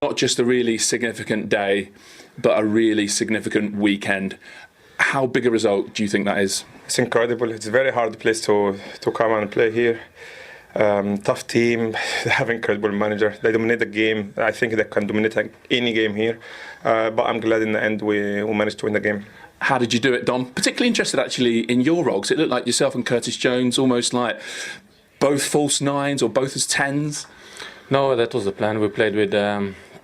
Not just a really significant day, but a really significant weekend. How big a result do you think that is? It's incredible. It's a very hard place to come and play here. Tough team. They have an incredible manager. They dominate the game. I think they can dominate any game here. But I'm glad in the end we managed to win the game. How did you do it, Dom? Particularly interested actually in your role, because it looked like yourself and Curtis Jones almost like both false nines or both as tens. No, that was the plan. We played with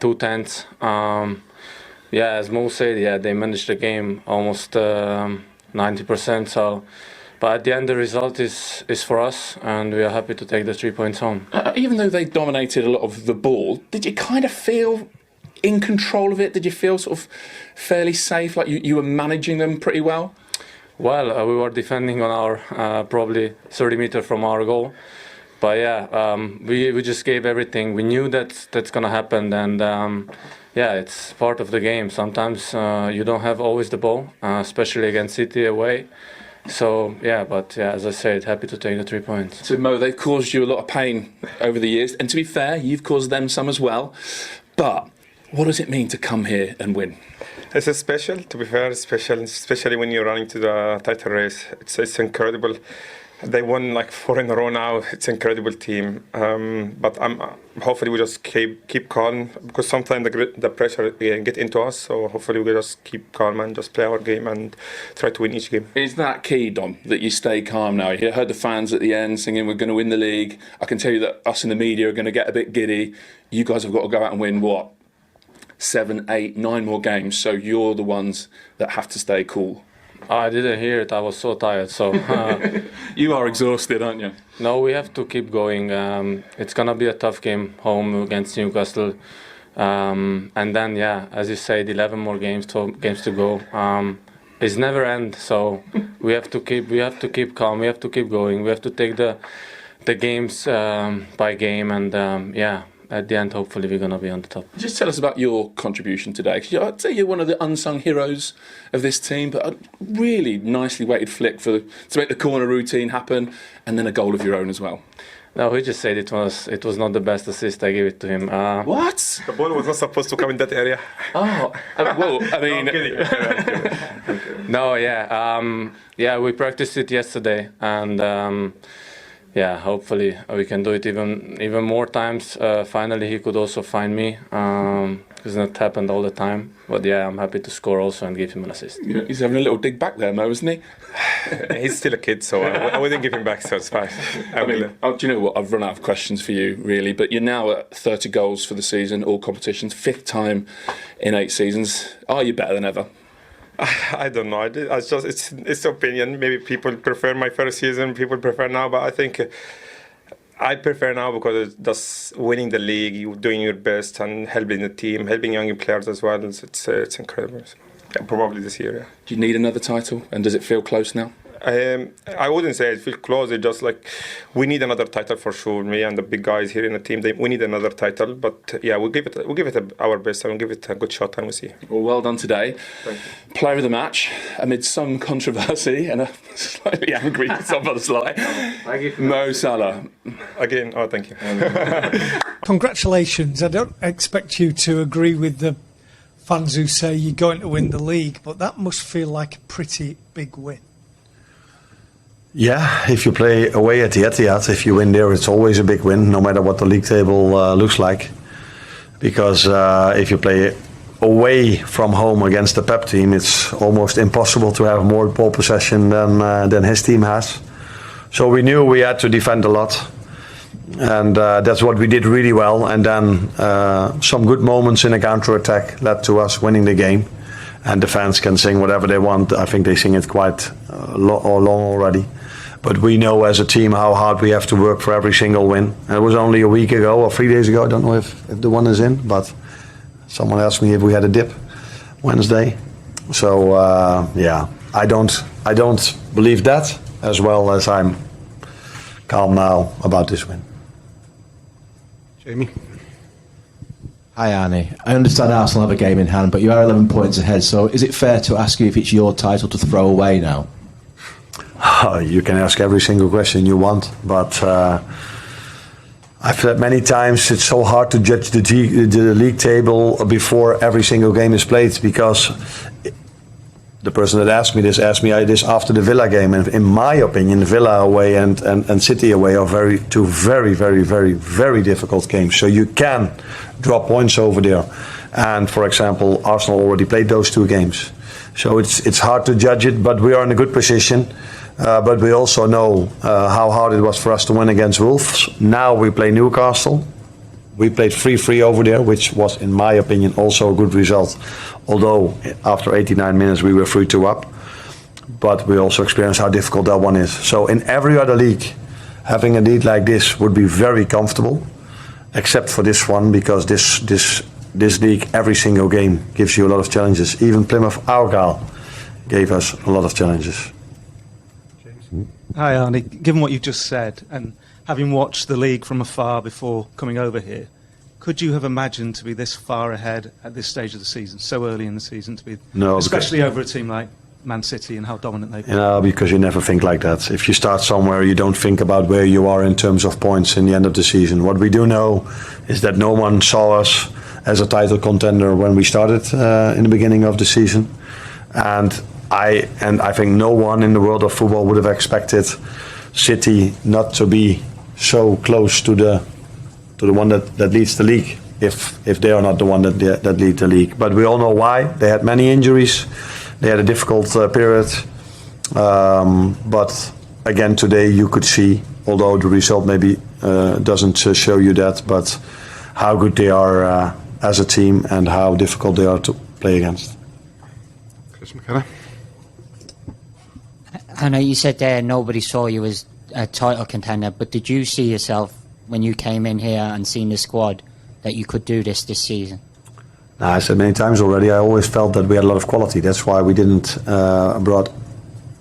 2 tens. As Mo said, they managed the game almost 90%. So, but at the end, the result is for us, and we are happy to take the 3 points home. Even though they dominated a lot of the ball, did you kind of feel in control of it? Did you feel sort of fairly safe, like you were managing them pretty well? Well, we were defending on our probably 30 meters from our goal. But we just gave everything. We knew that's going to happen, and it's part of the game. Sometimes you don't have always the ball, especially against City away. So, as I said, happy to take the 3 points. So, Mo, they've caused you a lot of pain over the years. And to be fair, you've caused them some as well. But what does it mean to come here and win? It's special, to be fair, especially when you're running to the title race. It's incredible. They won like 4 in a row now. It's an incredible team. But hopefully we just keep calm, because sometimes the pressure get into us. So hopefully we just keep calm and just play our game and try to win each game. Is that key, Dom, that you stay calm now? You heard the fans at the end singing, we're going to win the league. I can tell you that us in the media are going to get a bit giddy. You guys have got to go out and win, 7, 8, 9 more games. So you're the ones that have to stay cool. I didn't hear it. I was so tired. So you are exhausted, aren't you? No, we have to keep going. It's gonna be a tough game home against Newcastle, and then as you said, 11 more games to go. It's never end. So we have to keep calm. We have to keep going. We have to take the games by game, and at the end, hopefully, we're going to be on the top. Just tell us about your contribution today. I'd say you're one of the unsung heroes of this team, but a really nicely weighted flick to make the corner routine happen, and then a goal of your own as well. No, he just said it was not the best assist. I gave it to him. What? The ball was not supposed to come in that area. Oh, well, I mean... No, I'm kidding. We practiced it yesterday, and... hopefully we can do it even more times. Finally, he could also find me. It's not happened all the time. But I'm happy to score also and give him an assist. Yeah, he's having a little dig back there, Mo, isn't he? He's still a kid, so I wouldn't give him back, so it's fine. Do you know what? I've run out of questions for you, really. But you're now at 30 goals for the season, all competitions, 5th time in 8 seasons. Are you better than ever? I don't know. It's opinion. Maybe people prefer my first season. People prefer now, but I think I prefer now because it's just winning the league, you doing your best, and helping the team, helping young players as well. It's incredible. Probably this year. Yeah. Do you need another title? And does it feel close now? I wouldn't say it feels close. It's just like we need another title for sure. Me and the big guys here in the team, we need another title. But we'll give it our best and we'll give it a good shot, and we'll see. Well done today. Thank you. Player of the match amid some controversy and a slightly angry Szoboszlai. Mo Salah. Again, thank you. Congratulations. I don't expect you to agree with the fans who say you're going to win the league, but that must feel like a pretty big win. Yeah, if you play away at the Etihad, if you win there, it's always a big win, no matter what the league table looks like. Because if you play away from home against the Pep team, it's almost impossible to have more ball possession than his team has. So we knew we had to defend a lot. And that's what we did really well. And then some good moments in a counter-attack led to us winning the game. And the fans can sing whatever they want. I think they sing it quite long already. But we know as a team how hard we have to work for every single win. And it was only a week ago or 3 days ago. I don't know if the one is in, but someone asked me if we had a dip Wednesday. So I don't believe that, as well as I'm calm now about this win. Jamie. Hi Arne. I understand Arsenal have a game in hand, but you are 11 points ahead, so is it fair to ask you if it's your title to throw away now? You can ask every single question you want, but I've said many times it's so hard to judge the league table before every single game is played, because the person that asked me this after the Villa game, and in my opinion, Villa away and City away are two very difficult games. So you can drop points over there, and for example, Arsenal already played those 2 games, so it's hard to judge it. But we are in a good position. But we also know how hard it was for us to win against Wolves. Now we play Newcastle. We played 3-3 over there, which was, in my opinion, also a good result. Although after 89 minutes we were 3-2 up. But we also experienced how difficult that one is. So in every other league, having a league like this would be very comfortable, except for this one, because this league, every single game gives you a lot of challenges. Even Plymouth Argyle gave us a lot of challenges. Hi Arne, given what you've just said, and having watched the league from afar before coming over here, could you have imagined to be this far ahead at this stage of the season, so early in the season, to be, no, especially over a team like Man City and how dominant they've been? No, because you never think like that. If you start somewhere, you don't think about where you are in terms of points in the end of the season. What we do know is that no one saw us as a title contender when we started in the beginning of the season, and I think no one in the world of football would have expected City not to be so close to the one that leads the league, if they are not the one that lead the league. But we all know why. They had many injuries. They had a difficult period. But again, today you could see, although the result maybe doesn't show you that, but how good they are as a team and how difficult they are to play against. Chris McKenna. I know you said there nobody saw you as a title contender, but did you see yourself when you came in here and seen the squad that you could do this season? I said many times already, I always felt that we had a lot of quality. That's why we didn't brought,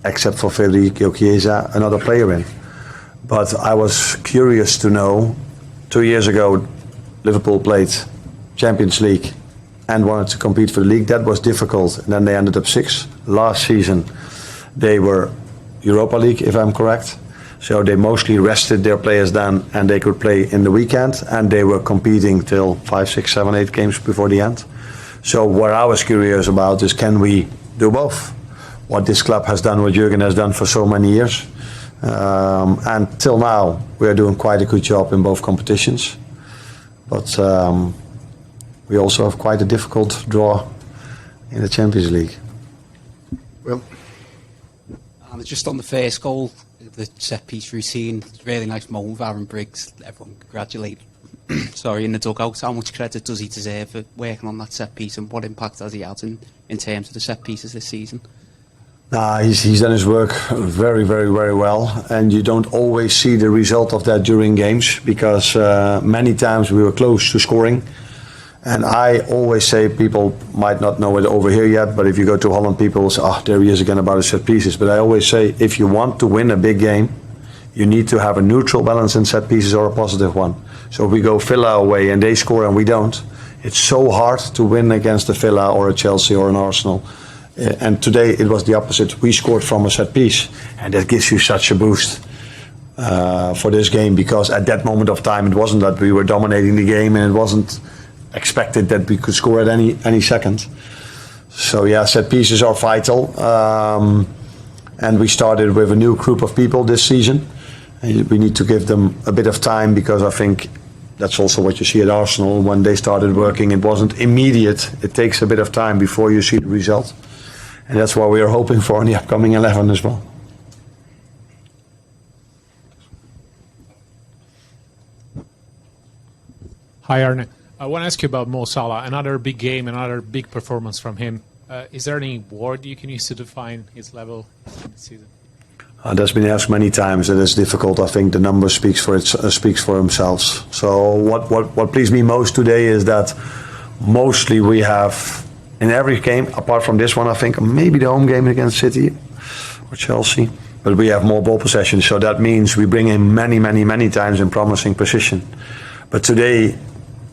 except for Federico Chiesa, another player in. But I was curious to know, 2 years ago Liverpool played Champions League and wanted to compete for the league. That was difficult, and then they ended up 6th. Last season they were Europa League, if I'm correct. So they mostly rested their players then, and they could play in the weekend, and they were competing till 5, 6, 7, 8 games before the end. So what I was curious about is, can we do both? What this club has done, what Jurgen has done for so many years. And till now, we are doing quite a good job in both competitions. But we also have quite a difficult draw in the Champions League. Well, just on the first goal, the set piece routine, really nice moment with Aaron Briggs. Everyone congratulate. In the dugout. How much credit does he deserve for working on that set piece, and what impact has he had in terms of the set pieces this season? He's done his work very well, and you don't always see the result of that during games, because many times we were close to scoring. And I always say, people might not know it over here yet, but if you go to Holland, people will say, there he is again about his set pieces. But I always say, if you want to win a big game, you need to have a neutral balance in set pieces or a positive one. So if we go Villa away and they score and we don't, it's so hard to win against a Villa or a Chelsea or an Arsenal. And today it was the opposite. We scored from a set piece, and that gives you such a boost for this game, because at that moment of time, it wasn't that we were dominating the game, and it wasn't expected that we could score at any second. So yeah, set pieces are vital, and we started with a new group of people this season, and we need to give them a bit of time, because I think that's also what you see at Arsenal. When they started working, it wasn't immediate. It takes a bit of time before you see the result, and that's what we are hoping for in the upcoming 11 as well. Hi Arne. I want to ask you about Mo Salah. Another big game, another big performance from him. Is there any word you can use to define his level this season? That's been asked many times, and it's difficult. I think the number speaks for themselves. So what pleased me most today is that mostly we have, in every game, apart from this one, I think, maybe the home game against City or Chelsea, but we have more ball possession. So that means we bring him many times in promising position. But today,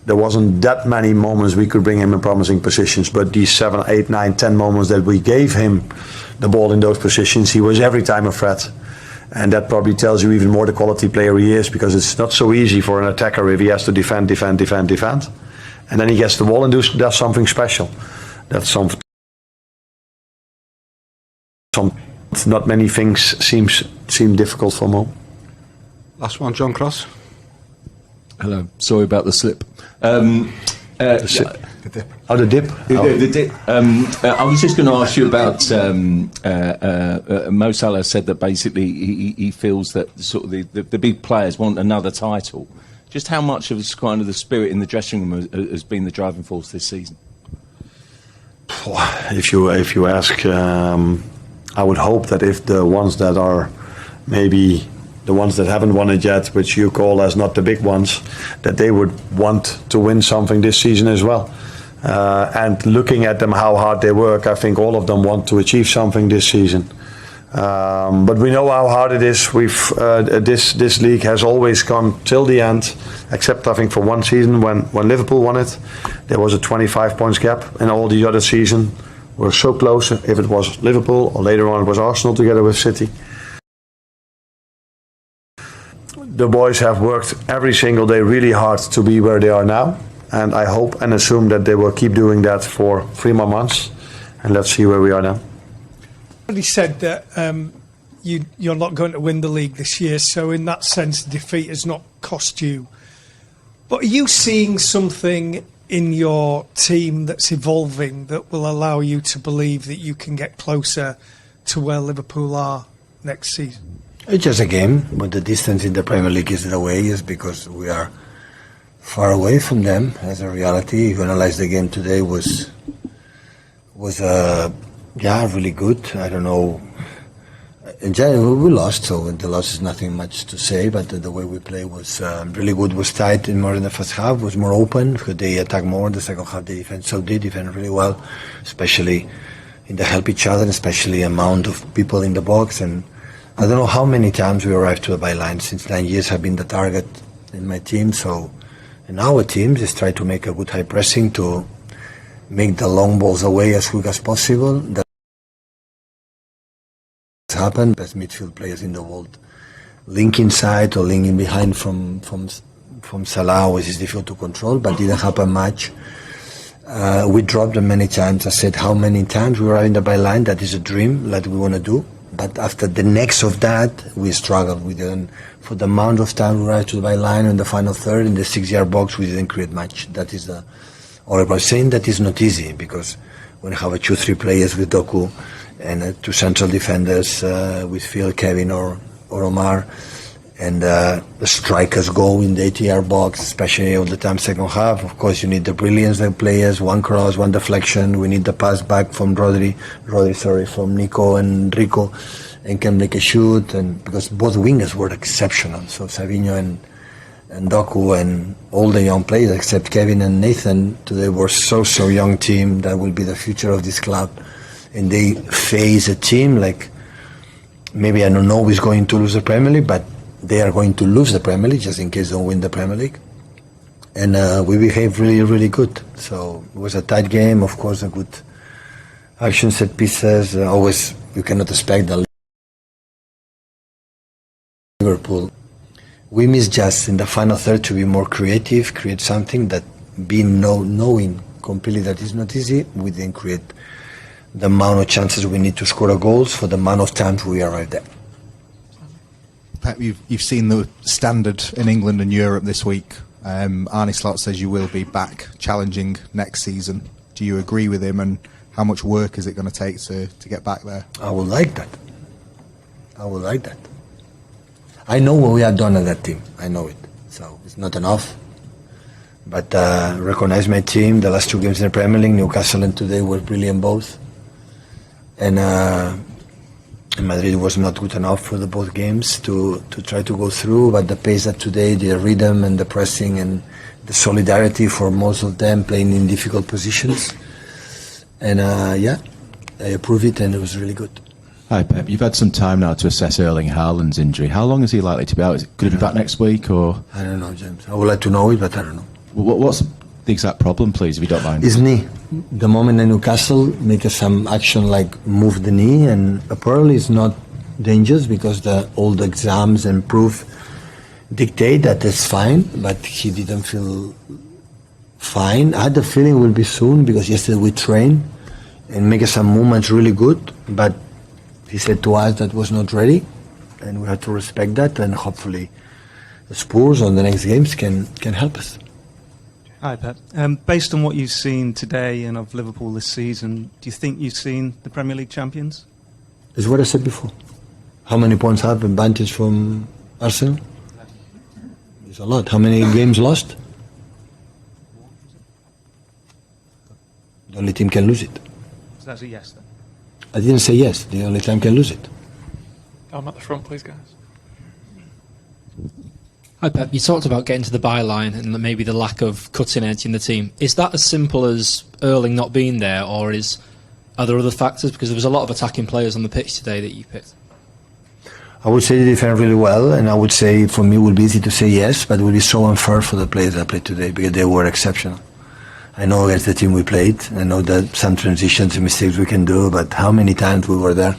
there wasn't that many moments we could bring him in promising positions, but these 7, 8, 9, 10 moments that we gave him the ball in those positions, he was every time a threat. And that probably tells you even more the quality player he is, because it's not so easy for an attacker if he has to defend. And then he gets the ball and does something special. That's something. Not many things seem difficult for Mo. Last one, John Cross. Hello. Sorry about the slip. The dip. Oh, the dip. The dip. I was just going to ask you about Mo Salah said that basically he feels that sort of the big players want another title. Just how much of kind of the spirit in the dressing room has been the driving force this season? If you ask, I would hope that if the ones that are maybe the ones that haven't won it yet, which you call as not the big ones, that they would want to win something this season as well. And looking at them, how hard they work, I think all of them want to achieve something this season. But we know how hard it is. This league has always gone till the end, except I think for one season when Liverpool won it. There was a 25 points gap, and all the other season were so close. If it was Liverpool or later on it was Arsenal together with City. The boys have worked every single day really hard to be where they are now, and I hope and assume that they will keep doing that for 3 more months, and let's see where we are now. He said that you're not going to win the league this year, so in that sense defeat has not cost you. But are you seeing something in your team that's evolving that will allow you to believe that you can get closer to where Liverpool are next season? It's just a game, but the distance in the Premier League is the way, is because we are far away from them as a reality. If you analyze the game today, was really good. I don't know. In general, we lost, so the loss is nothing much to say, but the way we play was really good, was tight more in the first half, was more open, because they attack more. The second half, they defend really well, especially in the help each other, especially amount of people in the box. And I don't know how many times we arrived to a byline. Since 9 years, have been the target in my team. So, in our team, just try to make a good high pressing to make the long balls away as quick as possible. That's happened. Best midfield players in the world link inside or link in behind from Salah, which is difficult to control, but didn't happen much. We dropped them many times. I said how many times we were in the byline. That is a dream that we want to do. But after the next of that, we struggled. We didn't, for the amount of time we arrived to the byline in the final third, in the 6-yard box, we didn't create much. That is the horrible saying. That is not easy, because when you have 2-3 players with Doku and 2 central defenders with Phil, Kevin or Omar, and the strikers go in the 80-yard box, especially all the time second half. Of course, you need the brilliance of players, one cross, one deflection. We need the pass back from from Nico and Rico, and can make a shoot. And because both wingers were exceptional, so Savinho and Doku and all the young players except Kevin and Nathan today were so young team that will be the future of this club. And they face a team like, maybe I don't know who's going to lose the Premier League, but they are going to lose the Premier League just in case they don't win the Premier League. And we behaved really, really good. So it was a tight game, of course, a good action set pieces. Always, you cannot expect the Liverpool. We misjudged in the final third to be more creative, create something that, knowing completely that is not easy, we didn't create the amount of chances we need to score the goals for the amount of times we arrived there. Pep, you've seen the standard in England and Europe this week. Arne Slot says you will be back challenging next season. Do you agree with him, and how much work is it going to take to get back there? I would like that. I know what we have done at that team. I know it. So it's not enough. But recognize my team. The last 2 games in the Premier League, Newcastle and today, were brilliant both. And Madrid was not good enough for the both games to try to go through, but the pace that today, the rhythm and the pressing and the solidarity for most of them playing in difficult positions. And I approve it, and it was really good. Hi Pep, you've had some time now to assess Erling Haaland's injury. How long is he likely to be out? Could he be back next week, or? I don't know, James. I would like to know it, but I don't know. What's the exact problem, please, if you don't mind? His knee. The moment in Newcastle make some action like move the knee, and apparently it's not dangerous because all the exams and proof dictate that it's fine, but he didn't feel fine. I had the feeling it will be soon because yesterday we trained and make some movements really good, but he said to us that was not ready, and we had to respect that, and hopefully the Spurs on the next games can help us. Hi, Pep. Based on what you've seen today and of Liverpool this season, do you think you've seen the Premier League champions? It's what I said before. How many points have advantage from Arsenal? It's a lot. How many games lost? The only team can lose it. So that's a yes then? I didn't say yes. The only team can lose it. I'm at the front, please, guys. Hi Pep, you talked about getting to the byline and maybe the lack of cutting edge in the team. Is that as simple as Erling not being there, or are there other factors? Because there was a lot of attacking players on the pitch today that you picked. I would say they defend really well, and I would say for me it would be easy to say yes, but it would be so unfair for the players that played today because they were exceptional. I know against the team we played, I know that some transitions and mistakes we can do, but how many times we were there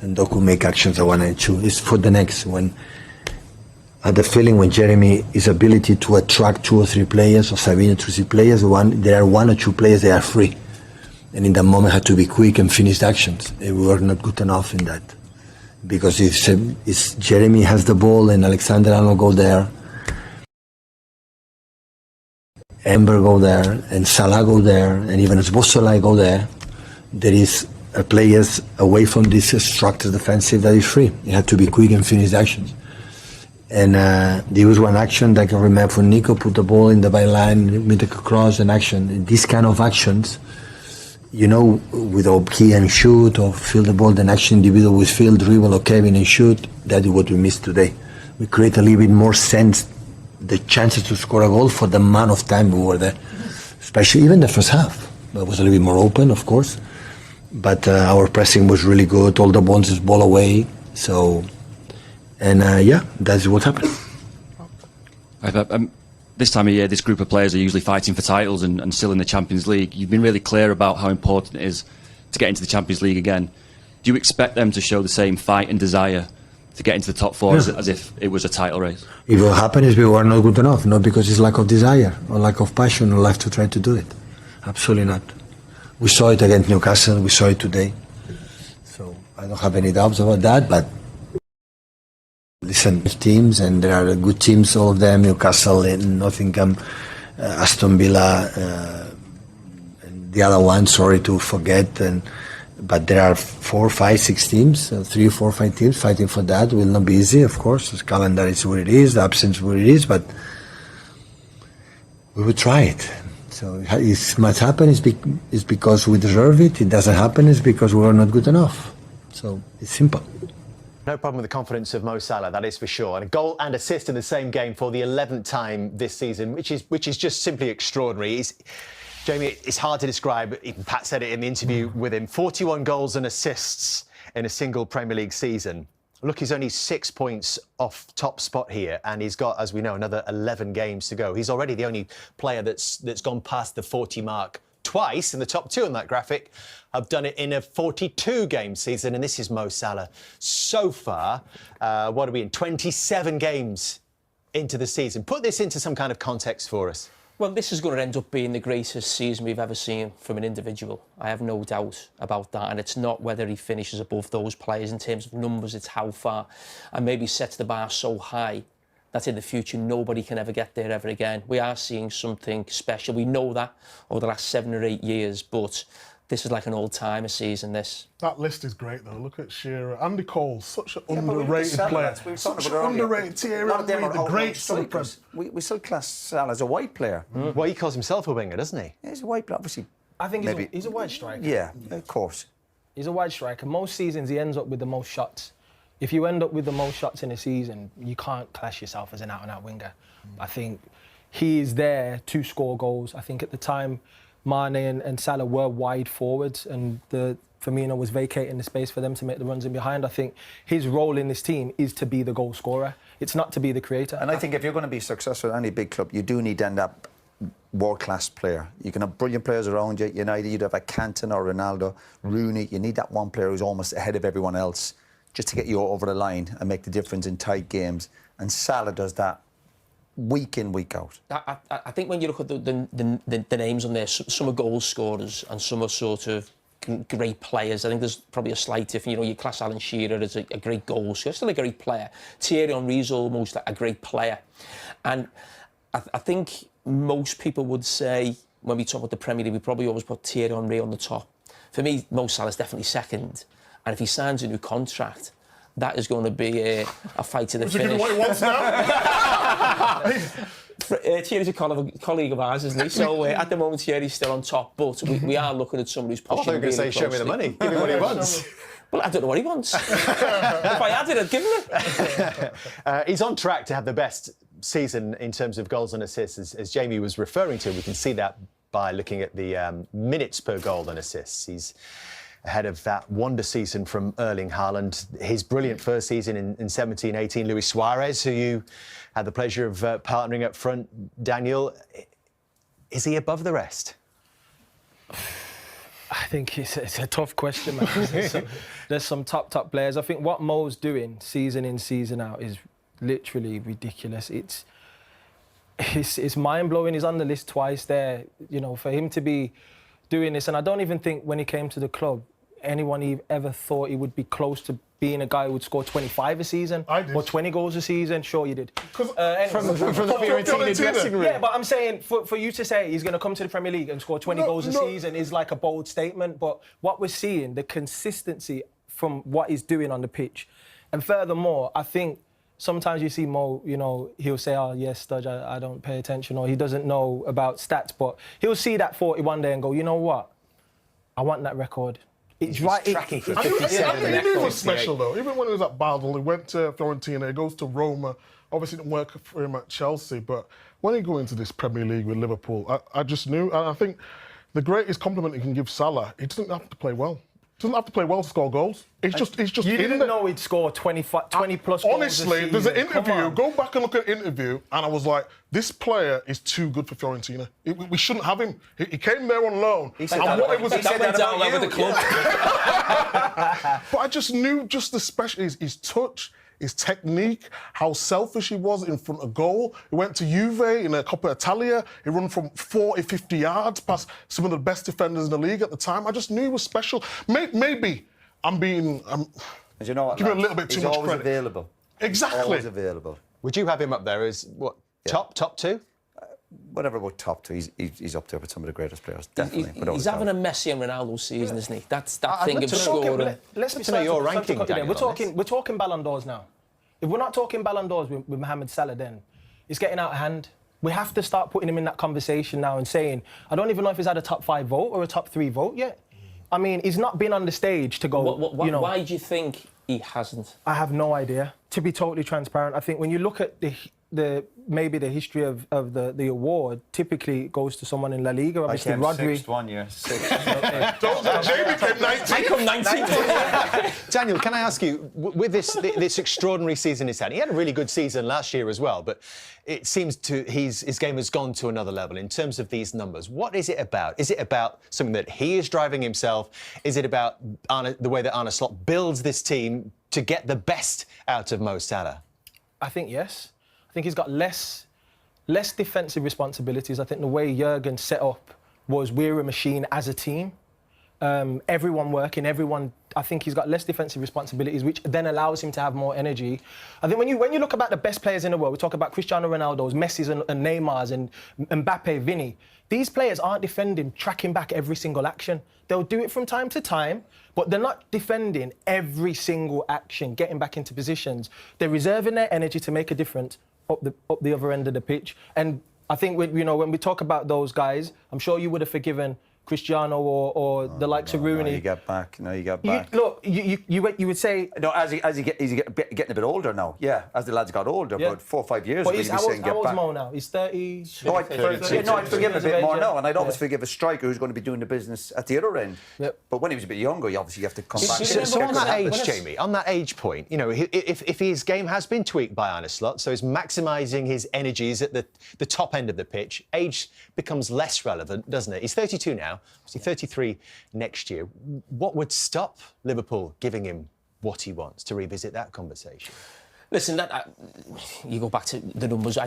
and Doku make actions I want to choose. It's for the next when I had the feeling when Jeremy, his ability to attract 2 or 3 players or Sabine 2 or 3 players, there are 1 or 2 players that are free. And in that moment had to be quick and finish the actions. We were not good enough in that. Because if Jeremy has the ball and Alexander Arnold go there, Ember go there, and Salah go there, and even Szoboszlai go there, there is players away from this structured defensive that is free. You have to be quick and finish the actions. And there was one action that I can remember when Nico put the ball in the byline, made a cross and action. These kind of actions, you know, without key and shoot or field the ball, then action individual with field, dribble or Kevin and shoot, that is what we missed today. We create a little bit more sense, the chances to score a goal for the amount of time we were there, especially even the first half. It was a little bit more open, of course, but our pressing was really good, all the balls is ball away, so... And yeah, that's what happened. This time of year, this group of players are usually fighting for titles and still in the Champions League. You've been really clear about how important it is to get into the Champions League again. Do you expect them to show the same fight and desire to get into the top 4 as if it was a title race? If it will happen is we were not good enough, not because it's lack of desire or lack of passion or life to try to do it. Absolutely not. We saw it against Newcastle, we saw it today. So I don't have any doubts about that, but listen, teams, and there are good teams, all of them, Newcastle, Nottingham, Aston Villa, and the other one, sorry to forget, but there are 4, 5, 6 teams, 3, 4, 5 teams fighting for that. It will not be easy, of course. The calendar is where it is, the absence is where it is, but we will try it. So it must happen is because we deserve it. It doesn't happen is because we are not good enough. So it's simple. No problem with the confidence of Mo Salah, that is for sure. And a goal and assist in the same game for the 11th time this season, which is just simply extraordinary. Jamie, it's hard to describe. Even Pat said it in the interview with him. 41 goals and assists in a single Premier League season. Look, he's only 6 points off top spot here, and he's got, as we know, another 11 games to go. He's already the only player that's gone past the 40 mark twice, in the top 2 on that graphic. I've done it in a 42-game season, and this is Mo Salah. So far, what are we in? 27 games into the season. Put this into some kind of context for us. Well, this is going to end up being the greatest season we've ever seen from an individual. I have no doubt about that. And it's not whether he finishes above those players in terms of numbers, it's how far. And maybe sets the bar so high that in the future nobody can ever get there ever again. We are seeing something special. We know that over the last 7 or 8 years, but this is like an old-timer season, this. That list is great, though. Look at Shearer. Andy Cole, such an underrated player. Such an underrated Thierry Henry, the great super. We still class Salah as a white player. Well, he calls himself a winger, doesn't he? Yeah, he's a white player, obviously. I think he's a wide striker. Yeah, of course. He's a wide striker. Most seasons, he ends up with the most shots. If you end up with the most shots in a season, you can't class yourself as an out-and-out winger. I think he is there to score goals. I think at the time, Mane and Salah were wide forwards, and Firmino was vacating the space for them to make the runs in behind. I think his role in this team is to be the goal scorer. It's not to be the creator. And I think if you're going to be successful at any big club, you do need to end up world-class player. You can have brilliant players around you. You'd have a Cantona or Ronaldo, Rooney. You need that one player who's almost ahead of everyone else just to get you over the line and make the difference in tight games. And Salah does that week in, week out. I think when you look at the names on there, some are goal scorers and some are sort of great players. I think there's probably a slight difference. You know, you class Alan Shearer as a great goal scorer, still a great player. Thierry Henry's almost a great player. And I think most people would say, when we talk about the Premier League, we probably always put Thierry Henry on the top. For me, Mo Salah's definitely second. And if he signs a new contract, that is going to be a fight to the finish. What he wants now? Thierry's a colleague of ours, isn't he? So at the moment, Thierry's still on top. But we are looking at someone who's pushing. I thought you were going to say, show me the money. Give me what he wants. Well, I don't know what he wants. If I had it, I'd give him it. He's on track to have the best season in terms of goals and assists, as Jamie was referring to. We can see that by looking at the minutes per goal and assists. He's ahead of that wonder season from Erling Haaland. His brilliant first season in 17-18, Luis Suarez, who you had the pleasure of partnering up front. Daniel, is he above the rest? I think it's a tough question, man. There's some top players. I think what Mo's doing season in, season out is literally ridiculous. It's mind-blowing. He's on the list twice there. You know, for him to be doing this, and I don't even think when he came to the club, anyone ever thought he would be close to being a guy who would score 25 a season or 20 goals a season. Sure, you did. From the Fiorentina dressing room. Yeah, but I'm saying for you to say he's going to come to the Premier League and score 20 goals a season is like a bold statement. But what we're seeing, the consistency from what he's doing on the pitch, and furthermore, I think sometimes you see Mo, you know, he'll say, oh, yes, Studge, I don't pay attention, or he doesn't know about stats, but he'll see that 40 one day and go, you know what? I want that record. It's right. Tracking for I 57 think he was special, though. Even when he was at Basel, he went to Fiorentina, he goes to Roma. Obviously, it didn't work for him at Chelsea, but when he go into this Premier League with Liverpool, I just knew, and I think the greatest compliment he can give Salah, he doesn't have to play well. Doesn't have to play well to score goals. It's just. You didn't know he'd score 20 plus goals. Honestly, there's an interview. Go back and look at the interview, and I was like, this player is too good for Fiorentina. We shouldn't have him. He came there on loan. He said that went down well with the club. But I just knew just the special, his touch, his technique, how selfish he was in front of goal. He went to Juve in a Coppa Italia. He ran from 40, 50 yards past some of the best defenders in the league at the time. I just knew he was special. Maybe I'm being... As you know what, giving a little bit too much credit. He's always available. Exactly. Always available. Would you have him up there as, what, top two? Whatever about top two, he's up there with some of the greatest players, definitely. He's having a Messi and Ronaldo season, isn't he? That's that thing of scoring. Let's be know your ranking. We're talking Ballon d'Ors now. If we're not talking Ballon d'Ors with Mohamed Salah, then it's getting out of hand. We have to start putting him in that conversation now and saying, I don't even know if he's had a top 5 vote or a top 3 vote yet. I mean, he's not been on the stage to go. Why do you think he hasn't? I have no idea. To be totally transparent, I think when you look at maybe the history of the award, typically it goes to someone in La Liga. Obviously, Rodri. Sixth 1 year. Jamie came 19th. I come 19th. Daniel, can I ask you, with this extraordinary season he's had, he had a really good season last year as well, but it seems his game has gone to another level in terms of these numbers. What is it about? Is it about something that he is driving himself? Is it about the way that Arne Slot builds this team to get the best out of Mo Salah? I think yes. I think he's got less defensive responsibilities. I think the way Jurgen set up was we're a machine as a team. Everyone working, I think he's got less defensive responsibilities, which then allows him to have more energy. I think when you look about the best players in the world, we talk about Cristiano Ronaldo's, Messi's and Neymar's and Mbappe, Vinny. These players aren't defending, tracking back every single action. They'll do it from time to time, but they're not defending every single action, getting back into positions. They're reserving their energy to make a difference up the other end of the pitch. And I think when we talk about those guys, I'm sure you would have forgiven Cristiano or the likes of Rooney. No, you get back. You would say... No, he's getting a bit older now. Yeah, as the lads got older, but 4 or 5 years ago, you'd be saying get back. How old's Mo now? He's 30... No, I'd forgive him a bit more now, and I'd always forgive a striker who's going to be doing the business at the other end. Yep. But when he was a bit younger, you obviously have to come back. So on that age, Jamie, on that age point, if his game has been tweaked by Arne Slot, so he's maximising his energies at the top end of the pitch, age becomes less relevant, doesn't it? He's 32 now. He's 33 next year. What would stop Liverpool giving him what he wants, to revisit that conversation? Listen, you go back to the numbers.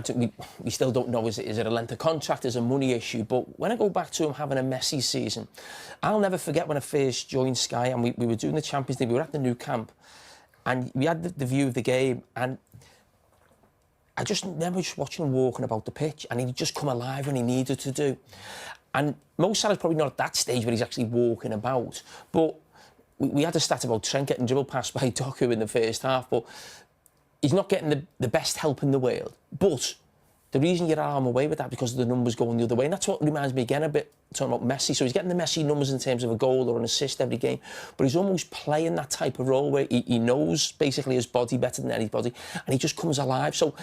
We still don't know, is it a length of contract, is it a money issue? But when I go back to him having a messy season, I'll never forget when I first joined Sky and we were doing the Champions League, we were at the new camp, and we had the view of the game, and I just remember just watching him walking about the pitch, and he'd just come alive when he needed to do. And Mo Salah's probably not at that stage where he's actually walking about, but we had a stat about Trent getting dribbled past by Doku in the first half, but he's not getting the best help in the world. But the reason you're arm away with that because of the numbers going the other way. And that's what reminds me again a bit, talking about Messi. So he's getting the Messi numbers in terms of a goal or an assist every game. But he's almost playing that type of role where he knows basically his body better than anybody. And he just comes alive. So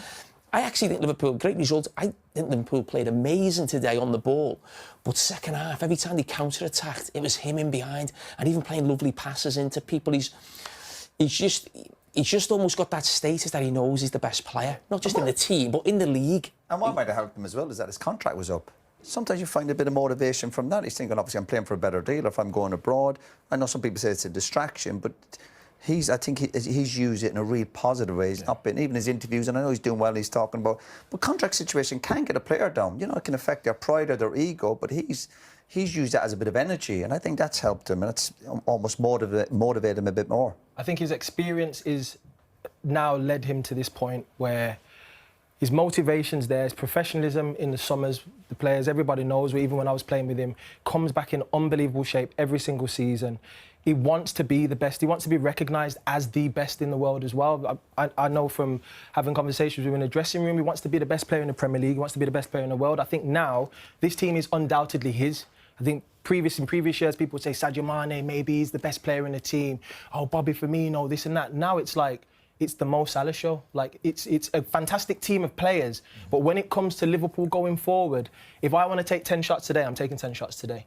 I actually think Liverpool, great result. I think Liverpool played amazing today on the ball. But second half, every time they counter-attacked, it was him in behind. And even playing lovely passes into people. He's just almost got that status that he knows he's the best player, not just in the team, but in the league. And what might have helped him as well is that his contract was up. Sometimes you find a bit of motivation from that. He's thinking, obviously, I'm playing for a better deal if I'm going abroad. I know some people say it's a distraction, but I think he's used it in a real positive way. He's not been, even his interviews, and I know he's doing well, he's talking about, but contract situation can get a player down. You know, it can affect their pride or their ego, but he's used that as a bit of energy, and I think that's helped him, and it's almost motivated him a bit more. I think his experience is now led him to this point where his motivation's there, his professionalism in the summers, the players, everybody knows, even when I was playing with him, comes back in unbelievable shape every single season. He wants to be the best. He wants to be recognised as the best in the world as well. I know from having conversations with him in the dressing room, he wants to be the best player in the Premier League, he wants to be the best player in the world. I think now, this team is undoubtedly his. I think in previous years, people would say Sadio Mane, maybe he's the best player in the team. Oh, Bobby Firmino, this and that. Now it's like, it's the Mo Salah show. Like, it's a fantastic team of players. But when it comes to Liverpool going forward, if I want to take 10 shots today, I'm taking 10 shots today.